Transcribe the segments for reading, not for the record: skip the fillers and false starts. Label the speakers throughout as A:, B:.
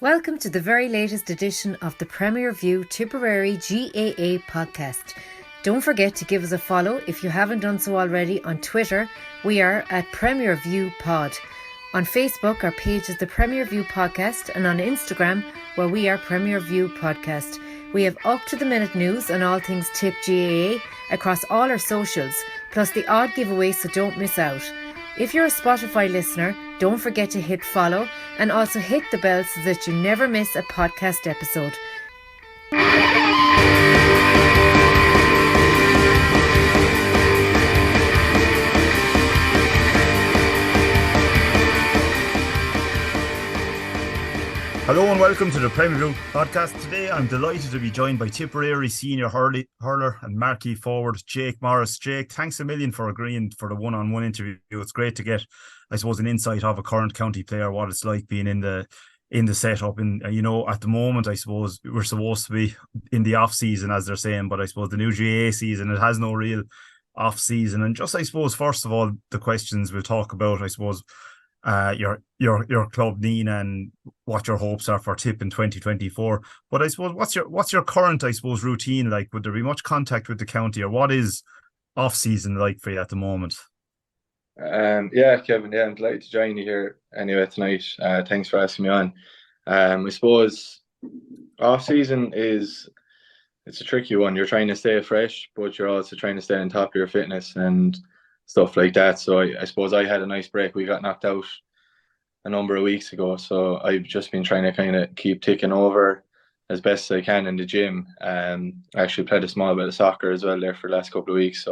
A: Welcome to the very latest edition of the Premier View Tipperary GAA podcast. Don't forget to give us a follow if you haven't done so already on Twitter. We are at Premier View Pod. On Facebook, our page is the Premier View Podcast, and on Instagram, where we are Premier View Podcast. We have up-to-the-minute news on all things Tip GAA across all our socials, plus the odd giveaway, so don't miss out. If you're a Spotify listener, don't forget to hit follow and also hit the bell so that you never miss a podcast episode.
B: Hello and welcome to the Premier View podcast. Today I'm delighted to be joined by Tipperary senior hurler and marquee forward Jake Morris. Jake, thanks a million for agreeing for the one-on-one interview. It's great to get, I suppose, an insight of a current county player, what it's like being in the setup. And at the moment, I suppose we're supposed to be in the off season, as they're saying, but I suppose the new GAA season, it has no real off season. And just, I suppose, first of all, the questions we'll talk about, I suppose, your club, Nenagh, and what your hopes are for Tip in 2024. But I suppose what's your current, I suppose, routine like? Would there be much contact with the county, or what is off season like for you at the moment?
C: Yeah, Kevin. Yeah, I'm delighted to join you here anyway tonight. Thanks for asking me on. I suppose off season it's a tricky one. You're trying to stay fresh, but you're also trying to stay on top of your fitness and stuff like that. So I suppose I had a nice break. We got knocked out a number of weeks ago, so I've just been trying to kind of keep ticking over as best as I can in the gym. I actually played a small bit of soccer as well there for the last couple of weeks.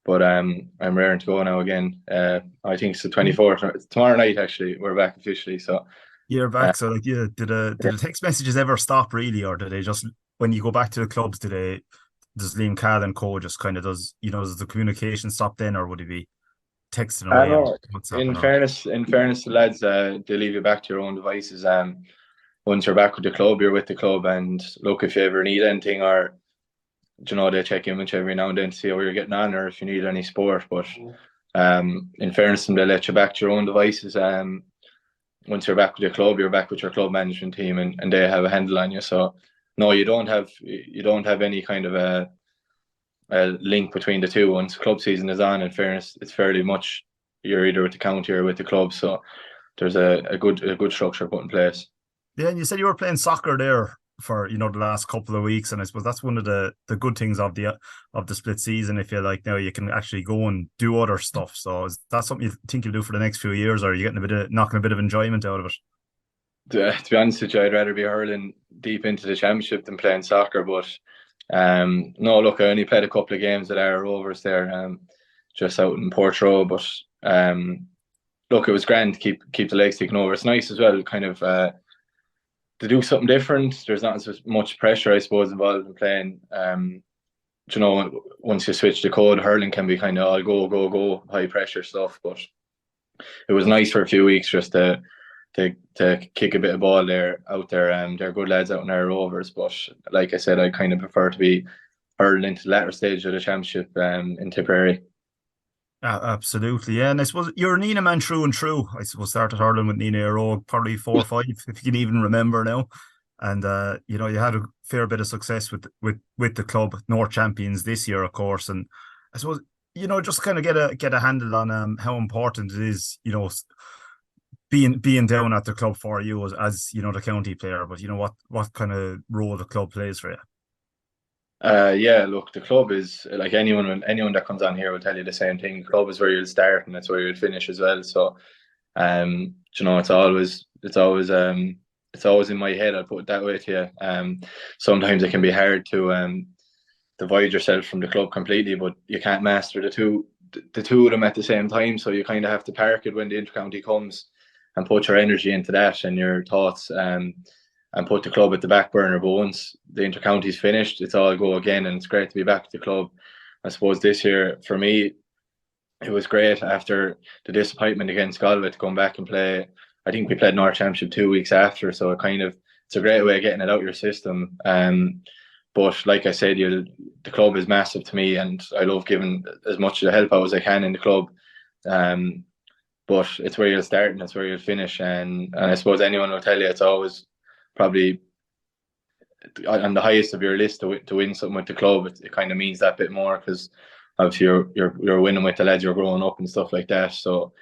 C: But I'm raring to go now again. I think it's the 24th. Tomorrow night, actually, we're back officially. So
B: you're back. So like, yeah, did the text messages ever stop really, or did they just, when you go back to the clubs, does Liam Cahill and co just kind of does the communication stop then, or would he be texting
C: I
B: away?
C: know.
B: WhatsApping
C: In fairness, the lads, they leave you back to your own devices. Once you're back with the club, you're with the club, and look, if you ever need anything, or they check in with you every now and then to see how you're getting on, or if you need any support. But in fairness, they let you back to your own devices. Once you're back with your club, you're back with your club management team, and they have a handle on you. So no, you don't have any kind of a link between the two. Once club season is on, in fairness, it's fairly much you're either with the county or with the club. So there's a good structure put in place.
B: Yeah, and you said you were playing soccer there for the last couple of weeks, and I suppose that's one of the good things of the split season. If you like, now you can actually go and do other stuff. So is that something you think you'll do for the next few years, or are you getting knocking a bit of enjoyment out of it?
C: To be honest with you, I'd rather be hurling deep into the championship than playing soccer. But no, look, I only played a couple of games at our Rovers there, just out in Portroe. But look, it was grand to keep the legs taking over. It's nice as well, kind of to do something different. There's not as much pressure, I suppose, involved in playing. Once you switch the code, hurling can be kind of all go, high pressure stuff. But it was nice for a few weeks just to kick a bit of ball out there. They're good lads out in our Rovers, but like I said, I kind of prefer to be hurling into the latter stage of the championship in Tipperary.
B: Absolutely, yeah. And I suppose you're a Nenagh man through and through. I suppose started hurling with Nenagh Euro probably 4 or 5, if you can even remember now. And you had a fair bit of success with the club, North champions this year, of course. And I suppose just kind of get a handle on how important it is, being down at the club for you as the county player. But what kind of role the club plays for you.
C: Yeah, look, the club is like anyone that comes on here will tell you the same thing. The club is where you'll start and that's where you'll finish as well. So, it's always in my head. I'll put it that way to you. Sometimes it can be hard to divide yourself from the club completely, but you can't master the two of them at the same time. So you kind of have to park it when the intercounty comes and put your energy into that and your thoughts. And put the club at the back burner. But once the intercounty's finished, it's all go again, and it's great to be back at the club. I suppose this year, for me, it was great after the disappointment against Galway to come back and play. I think we played North Championship 2 weeks after, so it's a great way of getting it out your system. But like I said, the club is massive to me, and I love giving as much of the help out as I can in the club. but it's where you'll start and it's where you'll finish. And I suppose anyone will tell you it's always probably on the highest of your list to win something with the club. It kind of means that bit more because obviously you're winning with the lads you're growing up and stuff like that. So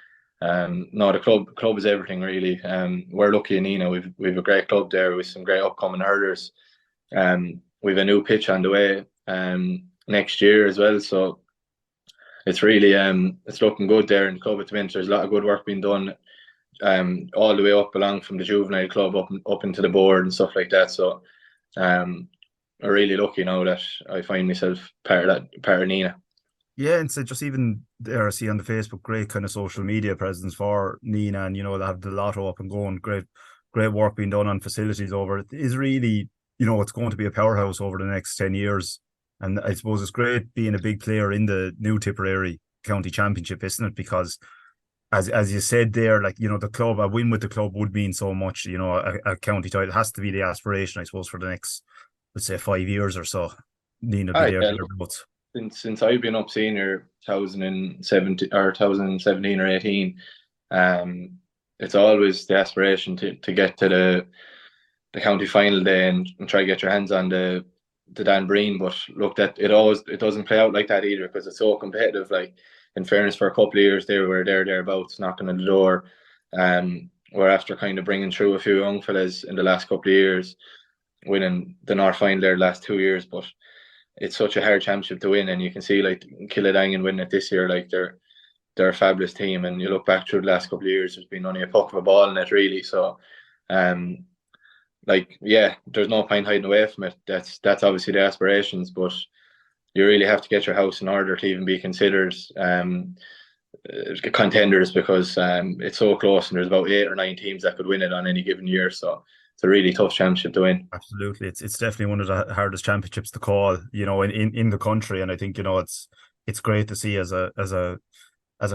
C: no, the club is everything really. We're lucky in Nenagh. We've a great club there with some great upcoming hurlers. We've a new pitch on the way next year as well. So it's really it's looking good there in the club at the minute. There's a lot of good work being done all the way up along from the juvenile club up into the board and stuff like that. So I'm really lucky now that I find myself part of Nenagh.
B: Yeah, and so just even there, I see on the Facebook, great kind of social media presence for Nenagh, and they have the lotto up and going. Great work being done on facilities over it. Is really, it's going to be a powerhouse over the next 10 years. And I suppose it's great being a big player in the new Tipperary County Championship, isn't it? Because as you said there, like, the club, a win with the club would mean so much. A county title has to be the aspiration, I suppose, for the next, let's say, 5 years or so. Nenagh will be there.
C: Yeah, since I've been up senior 2017 or 18, it's always the aspiration to get to the county final day and try to get your hands on the Dan Breen. But look, that it doesn't play out like that either because it's so competitive. Like, in fairness, for a couple of years they were thereabouts knocking on the door. We're after kind of bringing through a few young fellas in the last couple of years, winning the North final there the last 2 years, but it's such a hard championship to win, and you can see like Killadangan winning it this year. Like they're a fabulous team, and you look back through the last couple of years, there's been only a puck of a ball in it really. So, like, yeah, there's no point hiding away from it. That's obviously the aspirations, but you really have to get your house in order to even be considered contenders because it's so close, and there's about 8 or 9 teams that could win it on any given year. So it's a really tough championship to win.
B: Absolutely, it's definitely one of the hardest championships to call, in the country. And I think it's great to see as a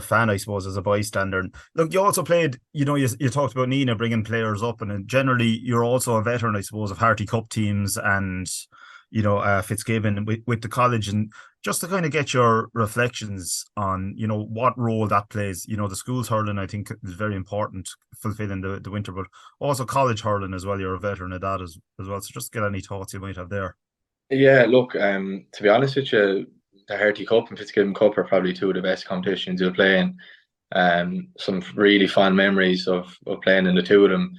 B: fan, I suppose, as a bystander. And look, you also played, you talked about Nenagh bringing players up, and generally you're also a veteran, I suppose, of Harty Cup teams and Fitzgibbon with the college. And just to kind of get your reflections on what role that plays. The schools hurling, I think, is very important, fulfilling the winter, but also college hurling as well. You're a veteran of that as well, so just get any thoughts you might have there.
C: Yeah, look, to be honest with you, the Harty Cup and Fitzgibbon Cup are probably two of the best competitions you'll play in. Some really fond memories of playing in the two of them.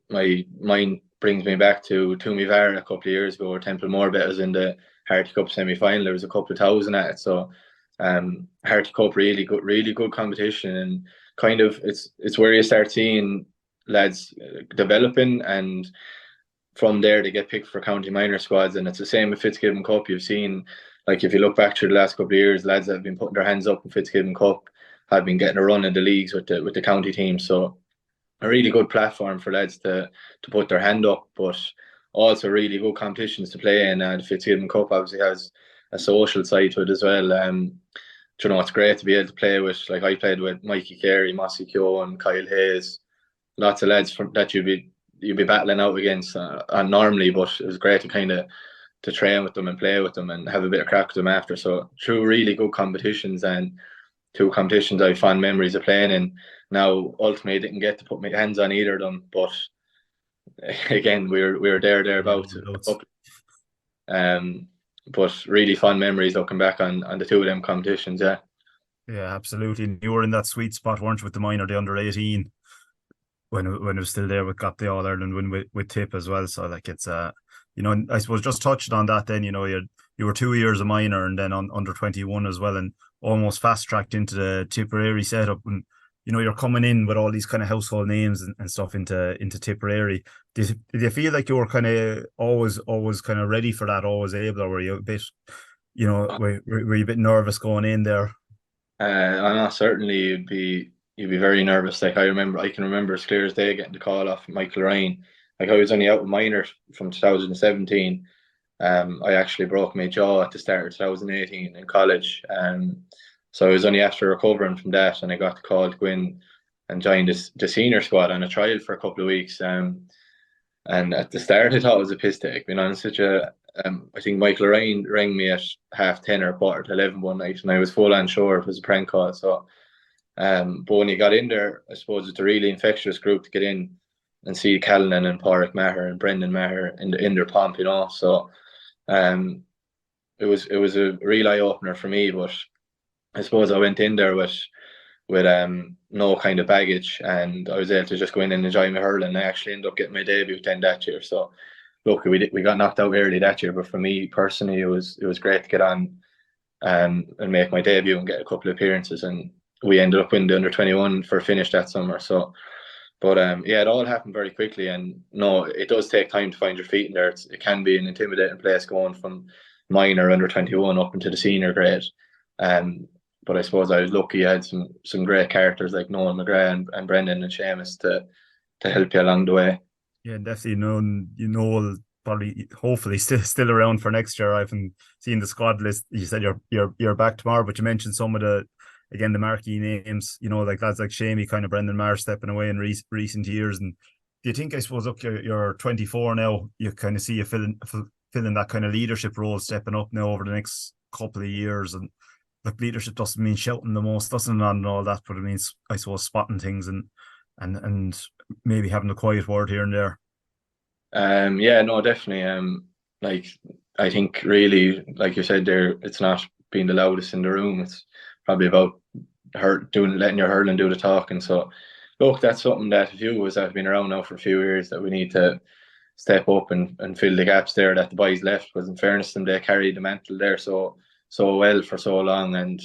C: My mind brings me back to Toomevara a couple of years ago, where Templemore bet us in the Harty Cup semi-final. There was a couple of thousand at it. So Harty Cup, really good competition, and kind of it's where you start seeing lads developing, and from there they get picked for county minor squads. And it's the same with Fitzgibbon Cup. You've seen, like, if you look back through the last couple of years, lads that have been putting their hands up in Fitzgibbon Cup have been getting a run in the leagues with the county team. So a really good platform for lads to put their hand up, but also really good competitions to play in. And the Fitzgibbon Cup obviously has a social side to it as well. It's great to be able to play with, like, I played with Mikey Carey, Mossy Keoghan, Kyle Hayes, lots of lads that you'd be battling out against normally, but it was great to kind of to train with them and play with them and have a bit of crack with them after. So two really good competitions, and two competitions I have fond memories of playing in. Now, ultimately, I didn't get to put my hands on either of them, but again, we were thereabouts. But really fun memories looking back on the two of them competitions. Yeah
B: absolutely. You were in that sweet spot, weren't you, with the minor, the under 18, when it was still there. We got the All Ireland win with Tipp as well. So, like, it's I suppose just touching on that, then you were 2 years a minor and then on under 21 as well, and almost fast tracked into the Tipperary setup. And you're coming in with all these kind of household names and stuff into Tipperary. Did you feel like you were kind of always kind of ready for that, always able, or were you a bit, were you a bit nervous going in there?
C: I know certainly you'd be very nervous. Like, I can remember as clear as day getting the call off Michael Ryan. Like, I was only out with minor from 2017. I actually broke my jaw at the start of 2018 in college. So I was only after recovering from that, and I got the call to go in and join the senior squad on a trial for a couple of weeks. And at the start, I thought it was a piss take, being honest with you. I think Michael Ryan rang me at 10:30 or 11:15 one night, and I was full on sure it was a prank call. So But when he got in there, I suppose it's a really infectious group to get in and see Callanan and Pádraig Maher and Brendan Maher in their pomp, So um, it was a real eye opener for me. But I suppose I went in there with no kind of baggage, and I was able to just go in and enjoy my hurling. I actually ended up getting my debut then that year. So look, we got knocked out early that year, but for me personally, it was great to get on and make my debut and get a couple of appearances. And we ended up winning the under-21 for a finish that summer. So, but yeah, it all happened very quickly. And no, it does take time to find your feet in there. It can be an intimidating place going from minor under-21 up into the senior grade. But I suppose I was lucky. I had some great characters like Noel McGrath and Brendan and Seamus to help you along the way.
B: Yeah, definitely. Noel probably, hopefully, still around for next year. I haven't seen the squad list. You said you're back tomorrow, but you mentioned some of the marquee names. Like lads like Shamey, kind of Brendan Maher stepping away in recent years. And do you think, I suppose, look, you're 24 now. You kind of see you filling that kind of leadership role, stepping up now over the next couple of years. And like, leadership doesn't mean shouting the most, doesn't it, and all that, but it means, I suppose, spotting things and maybe having a quiet word here and there.
C: Yeah, no, definitely. Like, I think really, like you said there, it's not being the loudest in the room. It's probably about letting your hurling do the talking. So, look, that's something that a few of us have been around now for a few years that we need to step up and fill the gaps there that the boys left. Because in fairness to them, they carried the mantle there so well for so long, and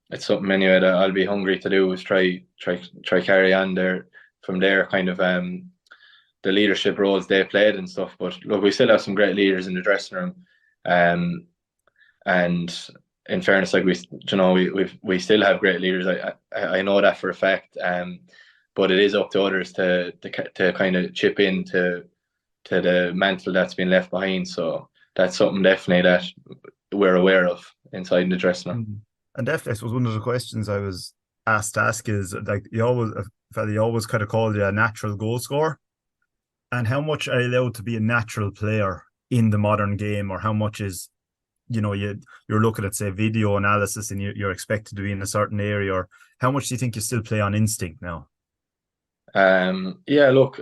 C: it's something anyway that I'll be hungry to do, is try carry on there from there, kind of the leadership roles they played and stuff. But look, we still have some great leaders in the dressing room, and in fairness, like we still have great leaders. I know that for a fact. But it is up to others to kind of chip in to the mantle that's been left behind. So that's something definitely that we're aware of inside the dressing room.
B: And definitely, I suppose one of the questions I was asked to ask is, like, you always kind of called you a natural goal scorer, and how much are you allowed to be a natural player in the modern game, or how much is, you're looking at, say, video analysis and you're expected to be in a certain area, or how much do you think you still play on instinct now?
C: Yeah, look,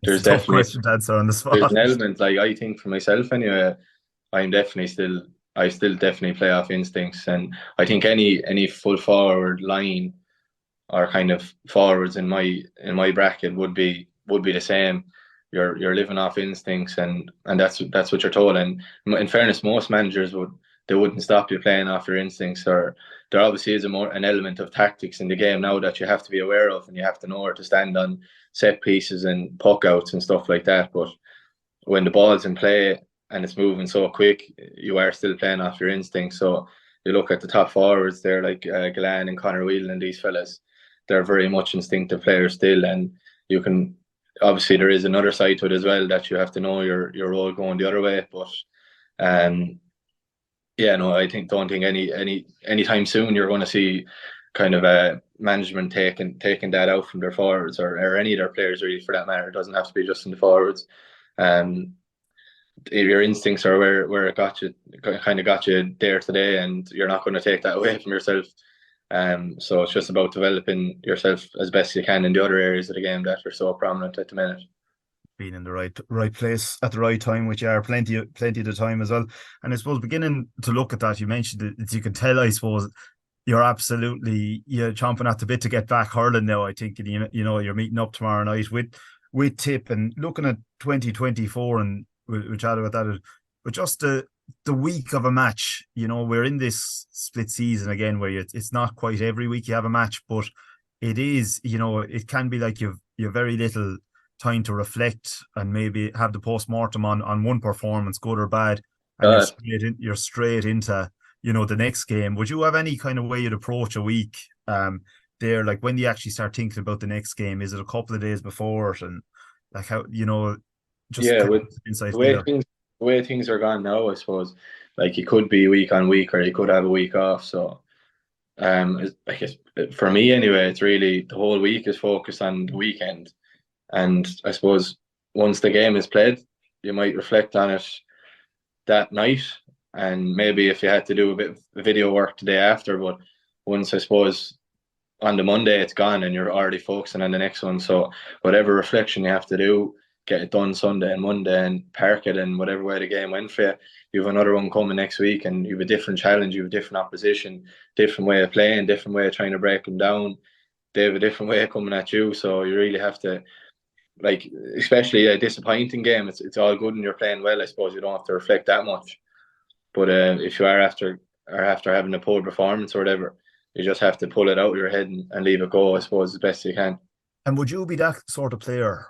C: there's
B: definitely a tough question to answer on the spot.
C: There's an element, like, I think for myself anyway, I still definitely play off instincts, and I think any full forward line or kind of forwards in my bracket would be the same. You're living off instincts, and that's what you're told. And in fairness, most managers wouldn't stop you playing off your instincts. Or there obviously is an element of tactics in the game now that you have to be aware of, and you have to know where to stand on set pieces and puck outs and stuff like that. But when the ball's in play and it's moving so quick, you are still playing off your instincts. So you look at the top forwards there, like Glenn and Conor Whelan and these fellas, they're very much instinctive players still. And you can, obviously there is another side to it as well, that you have to know your role going the other way. But yeah, no, I don't think anytime soon you're going to see kind of management taking that out from their forwards, or any of their players really, for that matter. It doesn't have to be just in the forwards. Your instincts are where it got you there today, and you're not going to take that away from yourself. So it's just about developing yourself as best you can in the other areas of the game that are so prominent at the minute.
B: Being in the right place at the right time, which are plenty of the time as well. And I suppose beginning to look at that, you mentioned it, you can tell, I suppose, you're chomping at the bit to get back hurling now. I think you're meeting up tomorrow night with Tipp, and looking at 2024, and we'll chat about that. But just the week of a match, we're in this split season again where it's not quite every week you have a match, but it is, it can be like you've very little time to reflect and maybe have the post-mortem on one performance, good or bad, and you're straight into the next game. Would you have any kind of way you'd approach a week there? Like, when do you actually start thinking about the next game? Is it a couple of days before? And like, how, just
C: with the way things are gone now, I suppose, like, you could be week on week, or you could have a week off. So I guess for me anyway, it's really the whole week is focused on the weekend. And I suppose once the game is played, you might reflect on it that night, and maybe if you had to do a bit of video work the day after. But once I suppose on the Monday it's gone and you're already focusing on the next one. So whatever reflection you have to do, get it done Sunday and Monday and park it in whatever way the game went for you. You have another one coming next week and you have a different challenge, you have a different opposition, different way of playing, different way of trying to break them down. They have a different way of coming at you. So you really have to, like, especially a disappointing game, it's all good and you're playing well. I suppose you don't have to reflect that much. But if you are after having a poor performance or whatever, you just have to pull it out of your head and leave it go, I suppose, as best you can.
B: And would you be that sort of player,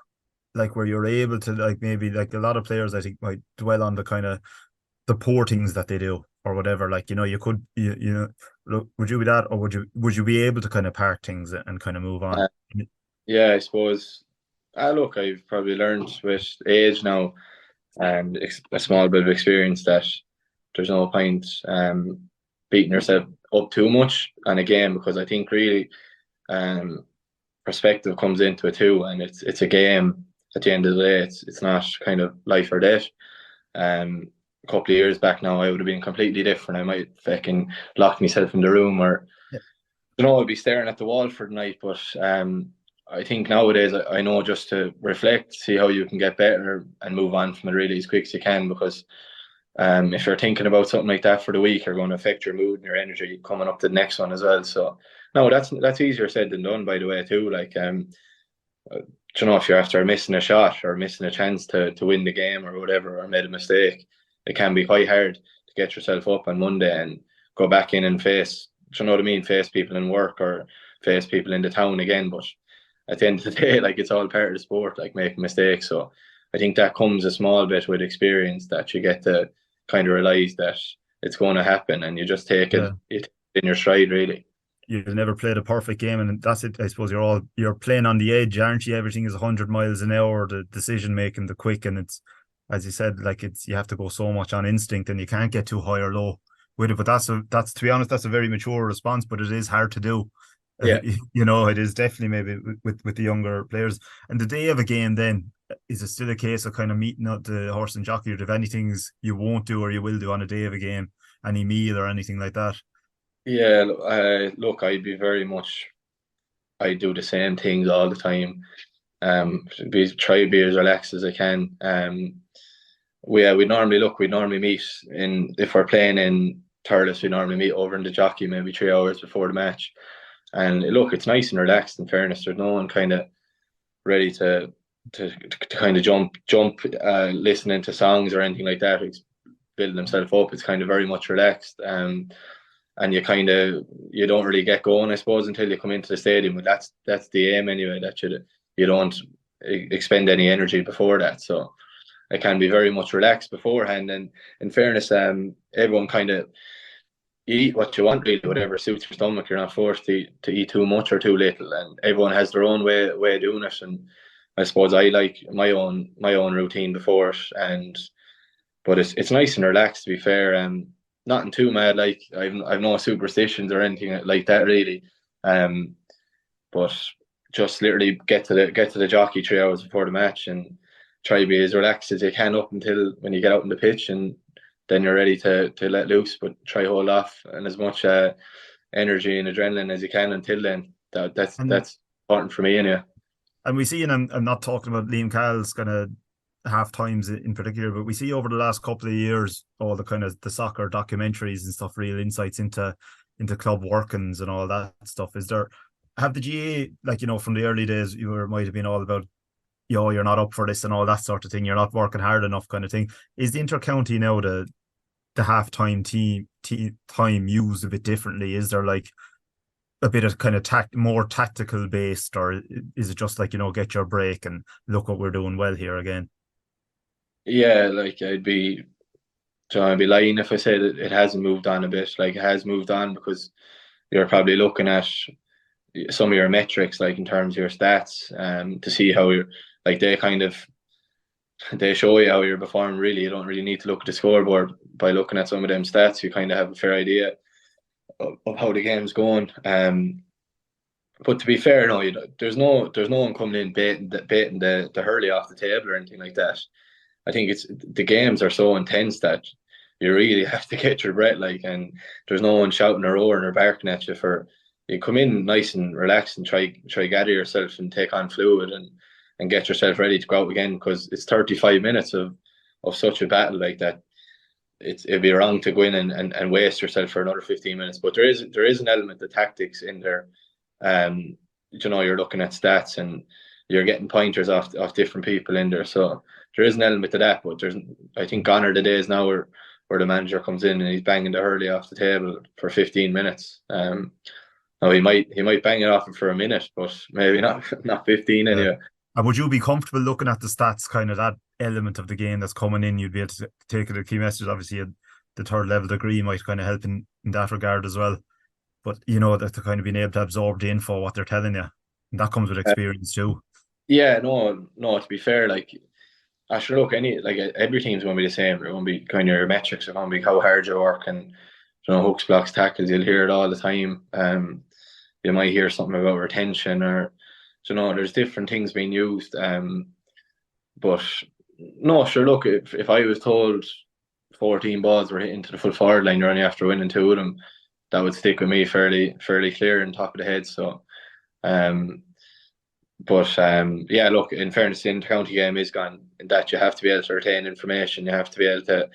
B: like where you're able to, like, maybe like a lot of players I think might dwell on the kind of the poor things that they do or whatever, like, you could, look, would you be that, or would you be able to kind of park things and kind of move on?
C: Uh, yeah, I suppose. Look, I've probably learned with age now and a small bit of experience that there's no point beating yourself up too much on a game, because I think really um, perspective comes into it too, and it's a game. At the end of the day, it's not kind of life or death. A couple of years back now, I would have been completely different. I might fucking lock myself in the room, or
B: Yeah.
C: I'd be staring at the wall for the night. But I think nowadays I know just to reflect, see how you can get better, and move on from it really as quick as you can. Because if you're thinking about something like that for the week, you're going to affect your mood and your energy coming up to the next one as well. So no, that's easier said than done, by the way, too. Like if you're after missing a shot or missing a chance to win the game or whatever, or made a mistake, it can be quite hard to get yourself up on Monday and go back in and face, do you know what I mean, face people in work or face people in the town again. But at the end of the day, like, it's all part of the sport, like making mistakes. So I think that comes a small bit with experience, that you get to kind of realize that it's going to happen, and you just take
B: Yeah.
C: it in your stride, really.
B: You've never played a perfect game, and that's it. I suppose you're playing on the edge, aren't you? Everything is 100 miles an hour. The decision making, the quick, and it's, as you said, like, it's, you have to go so much on instinct, and you can't get too high or low with it. But that's to be honest, that's a very mature response, but it is hard to do.
C: Yeah.
B: It is definitely maybe with the younger players. And the day of a game, then, is it still a case of kind of meeting up the horse and jockey, or if anything's you won't do or you will do on a day of a game, any meal or anything like that?
C: Yeah, look, I do the same things all the time. Try to be as relaxed as I can. We normally meet in, if we're playing in Thurles, we normally meet over in the jockey maybe 3 hours before the match. And look, it's nice and relaxed. In fairness, there's no one kind of ready to kind of jump, listening to songs or anything like that. It's building themselves up. It's kind of very much relaxed. And you don't really get going, I suppose, until you come into the stadium. But that's the aim anyway, that you don't expend any energy before that. So it can be very much relaxed beforehand. And in fairness, everyone kind of, you eat what you want, really, whatever suits your stomach. You're not forced to eat too much or too little, and everyone has their own way of doing it. And I suppose I like my own routine before it, but it's nice and relaxed, to be fair. Nothing too mad. Like, I've no superstitions or anything like that, really. But just literally get to the jockey 3 hours before the match and try to be as relaxed as you can up until when you get out on the pitch, and then you're ready to let loose. But try hold off and as much energy and adrenaline as you can until then. That's
B: And
C: important for me, anyway.
B: we see, and I'm not talking about Liam Cowell's kind of half times in particular, but we see over the last couple of years all the kind of the soccer documentaries and stuff, real insights into club workings and all that stuff. Have the GA, like, from the early days, might have been all about, you're not up for this and all that sort of thing, you're not working hard enough kind of thing. Is the intercounty now the halftime team time used a bit differently? Is there like a bit of kind of more tactical based, or is it just like, get your break and look what we're doing well here again?
C: Yeah, like, I'd be lying if I said it hasn't moved on a bit. Like, it has moved on, because you're probably looking at some of your metrics, like in terms of your stats, to see how you're, like, they show you how you're performing. Really, you don't really need to look at the scoreboard. By looking at some of them stats, you kind of have a fair idea of how the game's going. But to be fair, no, there's no one coming in baiting the Hurley off the table or anything like that. I think it's, the games are so intense that you really have to get your breath, like, and there's no one shouting or roaring or barking at you. For you come in nice and relaxed and try gather yourself and take on fluid and get yourself ready to go out again, because it's 35 minutes of such a battle like that. It'd be wrong to go in and waste yourself for another 15 minutes. But there is an element of tactics in there. You're looking at stats and you're getting pointers off different people in there. So there is an element to that. But I think gone are the days now where the manager comes in and he's banging the hurley off the table for 15 minutes. Now he might bang it off for a minute, but maybe not 15 anyway.
B: And would you be comfortable looking at the stats, kind of that element of the game that's coming in? You'd be able to take it a key message. Obviously, the third level degree might kind of help in that regard as well. But that they're kind of being able to absorb the info, what they're telling you, and that comes with experience too.
C: Yeah, no. To be fair, like, I should look every team's going to be the same. They're going to be kind of your metrics are going to be how hard you work and hooks, blocks, tackles. You'll hear it all the time. You might hear something about retention or. There's different things being used. But no, sure, look, if I was told 14 balls were hitting to the full forward line, you're only after winning 2 of them, that would stick with me fairly clear and top of the head. So, yeah, look, in fairness, the inter-county game is gone in that you have to be able to retain information. You have to be able to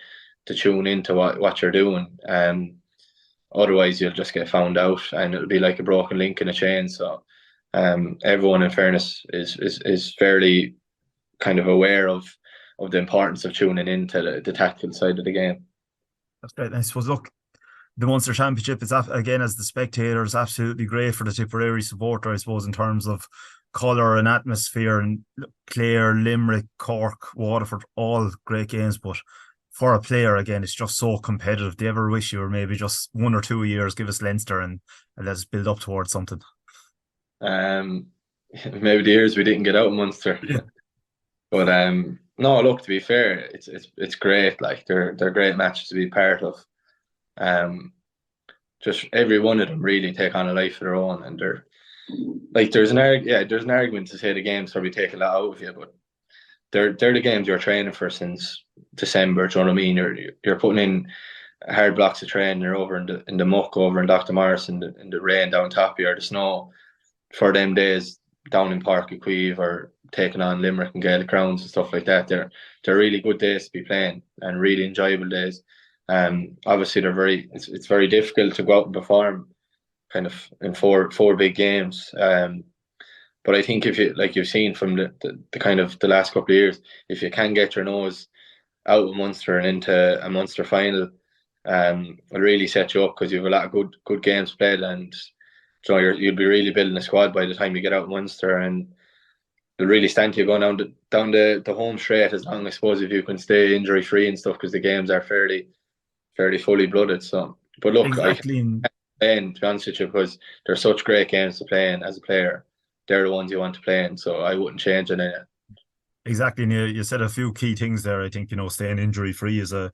C: tune into what you're doing. Otherwise, you'll just get found out and it'll be like a broken link in a chain. So, everyone, in fairness, is fairly kind of aware of the importance of tuning into the tactical side of the game.
B: That's great. I suppose, look, the Munster Championship is, again, as the spectator, is absolutely great for the Tipperary supporter, I suppose, in terms of colour and atmosphere. And Clare, Limerick, Cork, Waterford, all great games. But for a player, again, it's just so competitive. Do you ever wish you were maybe just 1 or 2 years, give us Leinster and let us build up towards something?
C: Maybe the years we didn't get out of Munster. But no, look, to be fair, it's great. Like, they're great matches to be part of. Just every one of them really take on a life of their own, and they're like, there's an argument to say the games probably take a lot out of you, but they're the games you're training for since December. Do you know what I mean? You're putting in hard blocks of training. You're over in the muck over in Dr. Morris in the rain down top here, the snow, for them days down in Park Equive or taking on Limerick and Gaelic Crowns and stuff like that. They're really good days to be playing and really enjoyable days. Obviously it's very difficult to go out and perform kind of in four big games. But I think if you've seen from the kind of the last couple of years, if you can get your nose out of Munster and into a Munster final, it'll really set you up, because you have a lot of good games played, and you'll be really building a squad by the time you get out of Munster, and it'll really stand to you going down the home straight, as long, I suppose, if you can stay injury free and stuff, because the games are fairly fully blooded. So, but look,
B: exactly.
C: To be honest with you, because they're such great games to play in as a player. They're the ones you want to play in, so I wouldn't change it.
B: Exactly, and you said a few key things there. I think, staying injury free as a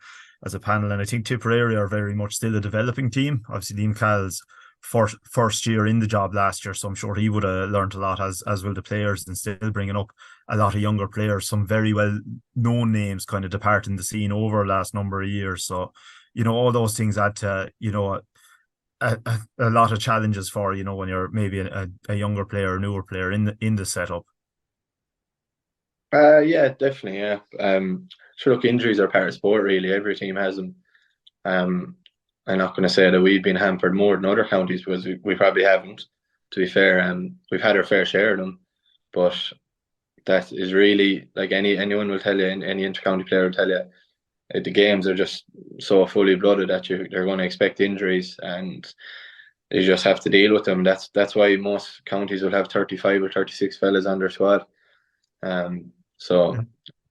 B: panel, and I think Tipperary are very much still a developing team. Obviously, Liam Call's first year in the job last year, so I'm sure he would have learned a lot, as will the players, and still bringing up a lot of younger players, some very well known names kind of departing the scene over the last number of years. So, all those things add to a lot of challenges for when you're maybe a younger player, a newer player in the setup.
C: Yeah, definitely. Yeah. Sure. Look, injuries are part of sport. Really, every team has them. I'm not going to say that we've been hampered more than other counties, because we probably haven't. To be fair, we've had our fair share of them, but that is really, like, anyone will tell you, any inter-county player will tell you, the games are just so fully blooded that they're going to expect injuries, and you just have to deal with them. That's why most counties will have 35 or 36 fellas on their squad. So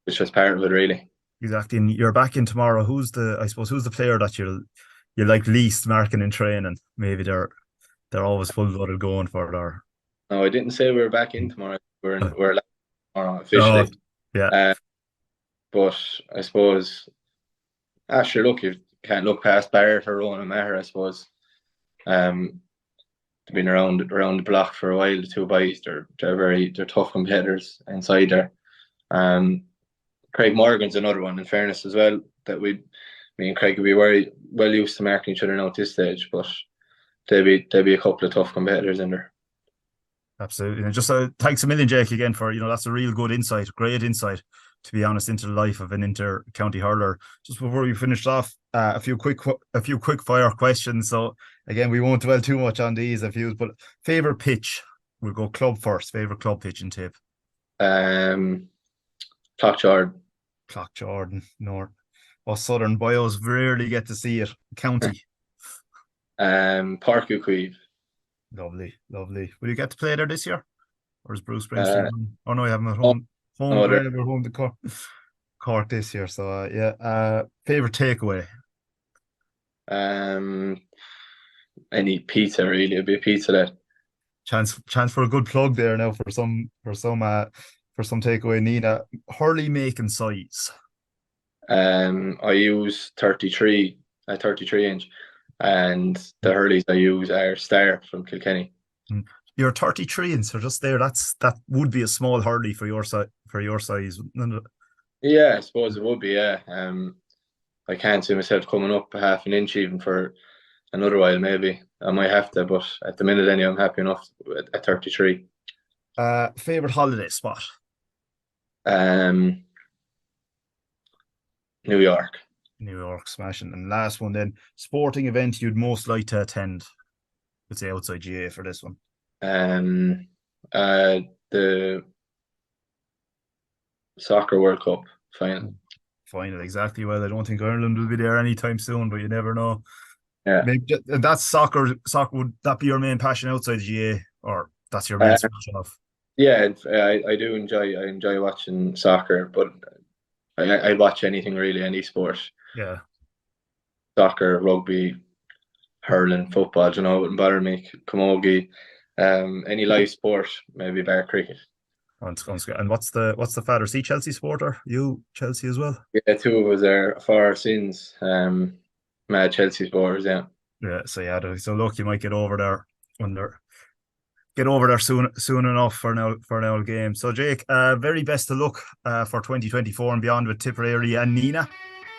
C: it's just part of it, really.
B: Exactly. And you're back in tomorrow. Who's the player that you like least marking in training? Maybe they're always full blooded going for it. Or
C: no, I didn't say we were back in tomorrow. We're tomorrow officially.
B: Yeah.
C: But I suppose, sure, look, you can't look past Barrett or Rowan and Maher, I suppose. They've been around the block for a while. The two boys, they're tough competitors inside there. Craig Morgan's another one, in fairness, as well, that we me and Craig will be very well used to marking each other now at this stage, but there'll be a couple of tough competitors in there.
B: Absolutely. And just thanks a million, Jake, again for, that's a real good insight, great insight, to be honest, into the life of an inter-county hurler. Just before we finished off, a few quick fire questions. So again, we won't dwell too much on these, but favorite pitch? We'll go club first. Favorite club pitch in Tip?
C: Clockjordan.
B: Clockjordan, North. Us Southern bios rarely get to see it. County.
C: Park Uqueeve.
B: Lovely. Will you get to play there this year? Or is Bruce Springsteen? Oh no, you have him at home.
C: They're
B: home to Cork this year. So favorite takeaway?
C: Any pizza really. It'd be a pizza that.
B: Chance for a good plug there now for some takeaway. Nenagh, hurley making size.
C: I use 33 inch, and the hurleys I use are Star from Kilkenny.
B: You're 33 inch, so just there. That would be a small hurley for your size. Wouldn't it?
C: Yeah, I suppose it would be. Yeah. I can't see myself coming up half an inch even for another while. Maybe I might have to, but at the minute, anyway, I'm happy enough at 33.
B: Favorite holiday spot?
C: New York.
B: Smashing. And last one then, sporting event you'd most like to attend? Let's say outside GA for this one.
C: The Soccer World Cup final.
B: Exactly. Well, I don't think Ireland will be there anytime soon, but you never know.
C: Yeah.
B: Maybe that's soccer. Would that be your main passion outside GA, or that's your main switch off?
C: Yeah, I do enjoy watching soccer, but I watch anything really, any sport.
B: Yeah.
C: Soccer, rugby, hurling, football, it wouldn't bother me. Camogie, any live sport, maybe bar cricket.
B: And what's the father? Is he Chelsea supporter? You Chelsea as well?
C: Yeah, two of us are for our sins. Mad Chelsea supporters, yeah.
B: Yeah, so look, you might get over there soon enough for an old game. So Jake, very best of luck for 2024 and beyond with Tipperary and Nenagh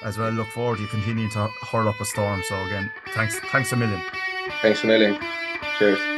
B: as well. Look forward to you continuing to hurl up a storm. So again, thanks a million.
C: Thanks a million. Cheers.